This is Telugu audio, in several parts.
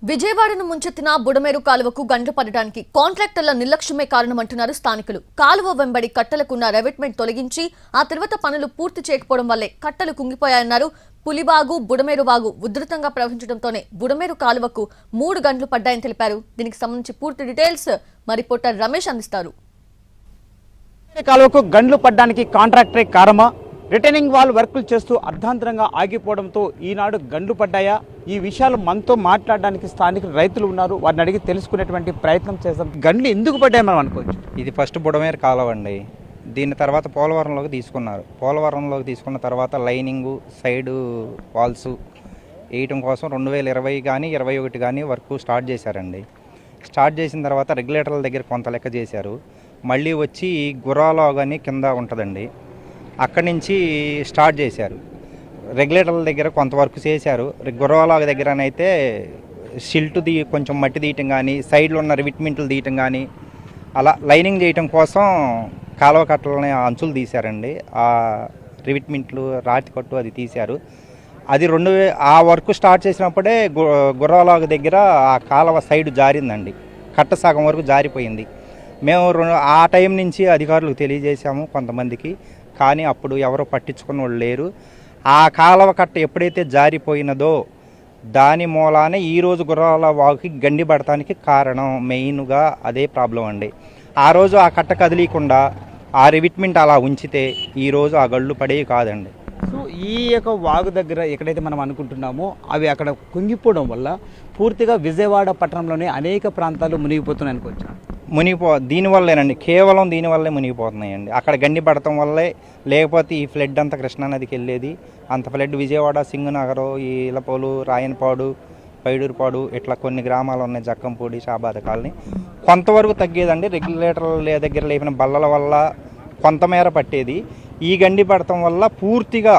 విజయవాడను ముంచెత్తిన బుడమేరు కాలువకు గంటలు పడడానికి కాంట్రాక్టర్ల నిర్లక్ష్యమే కారణమంటున్నారు స్థానికులు. కాలువ వెంబడి కట్టలకున్న రెవెట్మెంట్ తొలగించి ఆ తర్వాత పనులు పూర్తి చేయకపోవడం వల్లే కట్టలు కుంగిపోయాయన్నారు. పులివాగు, బుడమేరు వాగు ఉధృతంగా ప్రవహించడంతోనే బుడమేరు కాలువకు 3 గంటలు పడ్డాయని తెలిపారు. దీనికి సంబంధించి పూర్తి డీటెయిల్స్ మా రిపోర్టర్ రమేష్ అందిస్తారు. కాలువకు గంటలు పడ్డానికి కాంట్రాక్టరే కారణమా? రిటర్నింగ్ వాల్ వర్కులు చేస్తూ అర్ధాంతరంగా ఆగిపోవడంతో ఈనాడు గండ్లు పడ్డాయా? ఈ విషయాలు మనతో మాట్లాడడానికి స్థానిక రైతులు ఉన్నారు. వారిని అడిగి తెలుసుకునేటువంటి ప్రయత్నం చేస్తాం. గండ్లు ఎందుకు పడ్డాయి మనం అనుకోవచ్చు? ఇది ఫస్ట్ బుడమేరు కాలువ అండి. దీని తర్వాత పోలవరంలోకి తీసుకున్నారు. పోలవరంలోకి తీసుకున్న తర్వాత లైనింగు, సైడు వాల్స్ వేయటం కోసం 2020 కానీ 21 కానీ వర్క్ స్టార్ట్ చేశారండి. స్టార్ట్ చేసిన తర్వాత రెగ్యులేటర్ల దగ్గర కొంత లెక్క చేశారు. మళ్ళీ వచ్చి గుర్రాలో కానీ కింద ఉంటుందండి, అక్కడి నుంచి స్టార్ట్ చేశారు. రెగ్యులేటర్ల దగ్గర కొంత వర్క్ చేశారు. గుర్రవాల దగ్గరనైతే సిల్ట్ కొంచెం మట్టి తీయటం కానీ, సైడ్లో ఉన్న రివిట్మెంట్లు తీయటం కానీ, అలా లైనింగ్ చేయటం కోసం కాలువ కట్టలని అంచులు తీశారండి. ఆ రివిట్మెంట్లు రాతి కట్టు అది తీశారు. అది ఆ వర్క్ స్టార్ట్ చేసినప్పుడే గుర్రవాల దగ్గర ఆ కాలువ సైడ్ జారిందండి. కట్ట సగం వరకు జారిపోయింది. మేము ఆ టైం నుంచి అధికారులకు తెలియజేశాము కొంతమందికి, కానీ అప్పుడు ఎవరో పట్టించుకున్న వాళ్ళు లేరు. ఆ కాలువ కట్ట ఎప్పుడైతే జారిపోయినదో దాని మూలానే ఈరోజు గుర్రాల వాగుకి గండి పడటానికి కారణం. మెయిన్గా అదే ప్రాబ్లం అండి. ఆ రోజు ఆ కట్ట కదిలీకుండా ఆ రివిట్మెంట్ అలా ఉంచితే ఈరోజు ఆ గళ్ళు పడేవి కాదండి. సో ఈ యొక్క వాగు దగ్గర ఎక్కడైతే మనం అనుకుంటున్నామో అవి అక్కడ కుంగిపోవడం వల్ల పూర్తిగా విజయవాడ పట్టణంలోనే అనేక ప్రాంతాలు మునిగిపోతున్నాయి అనుకోవచ్చు. దీనివల్లేనండి, కేవలం దీనివల్లే మునిగిపోతున్నాయండి. అక్కడ గండి పడటం వల్లే, లేకపోతే ఈ ఫ్లడ్ అంతా కృష్ణానదికి వెళ్ళేది. అంత ఫ్లడ్ విజయవాడ, సింగునగరం, ఈ ఇలపోలు, రాయనపాడు, పైడూరుపాడు ఇట్లా కొన్ని గ్రామాలు ఉన్నాయి, జక్కంపూడి, షాబాద కాలనీ, కొంతవరకు తగ్గేదండి. రెగ్యులేటర్ల దగ్గర లేపిన బల్లల వల్ల కొంతమేర పట్టేది. ఈ గండి పడటం వల్ల పూర్తిగా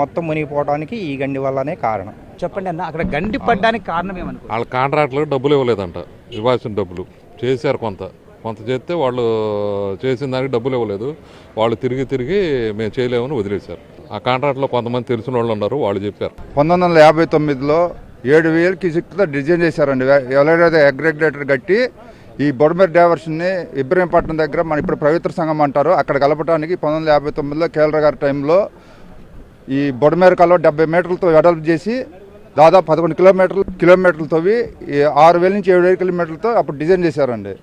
మొత్తం మునిగిపోవడానికి ఈ గండి వల్లనే కారణం. చెప్పండి అన్న, అక్కడ గండి పడడానికి కారణం ఏమనుకో? వాళ్ళ కాంట్రాక్టులకు డబ్బులు ఇవ్వలేదంట. ఇవ్వాల్సిన డబ్బులు చేశారు, కొంత చేస్తే వాళ్ళు చేసిన దానికి డబ్బులు ఇవ్వలేదు. వాళ్ళు తిరిగి మేము చేయలేమని వదిలేశారు. ఆ కాంట్రాక్ట్లో కొంతమంది తెలిసిన వాళ్ళు ఉన్నారు, వాళ్ళు చెప్పారు. 1959లో 7,000 క్యూసెక్తో డిజైన్ చేశారండి. ఎవరైతే అగ్రిగేటర్ కట్టి ఈ బుడమేరు డైవర్షన్ని ఇబ్రహీంపట్నం దగ్గర మన ఇప్పుడు పవిత్ర సంఘం అంటారు, అక్కడ కలపడానికి 1959లో కేఎల్ఆర్ గారి టైంలో ఈ బుడమేరు కాలువ 70 మీటర్లతో వెడల్పు చేసి దాదాపు 11 కిలోమీటర్లు తవ్వి 6,000 నుంచి 7,000 కిలోమీటర్లతో అప్పుడు డిజైన్ చేశారండి.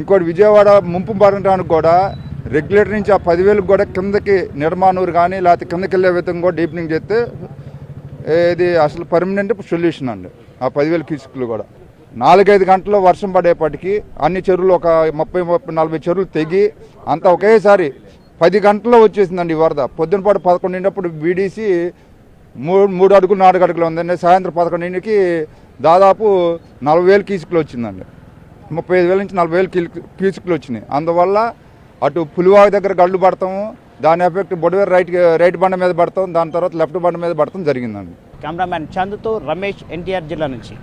ఇంకోటి విజయవాడ ముంపు పడటానికి కూడా రెగ్యులేటర్ నుంచి ఆ 10,000 కూడా కిందకి నిర్మాణూరు కానీ లేకపోతే కిందకి వెళ్ళే విధంగా కూడా డీప్నింగ్ చేస్తే ఇది అసలు పర్మనెంట్ సొల్యూషన్ అండి. ఆ 10,000 క్యూసెక్లు కూడా 4-5 గంటల్లో వర్షం పడేపటికి అన్ని చెరువులు ఒక 30-40 చెరువులు తెగి అంతా ఒకేసారి 10 గంటల్లో వచ్చేసిందండి ఈ వరద. పొద్దునపాటు 11 బీడీసీ 3 అడుగులు 4 అడుగులు ఉందండి. సాయంత్రం 11కి దాదాపు 40,000 క్యూసెక్లు వచ్చిందండి. 35,000 నుంచి 40,000 క్యూసెక్లు వచ్చినాయి. అందువల్ల అటు పులివాగు దగ్గర గళ్ళు పడతాము, దాని ఎఫెక్ట్ బుడమేరు రైట్ బండ మీద పడతాం, దాని తర్వాత లెఫ్ట్ బండ మీద పడతాం జరిగిందండి. కెమెరామ్యాన్ చందుతో రమేష్, ఎన్టీఆర్ జిల్లా నుంచి.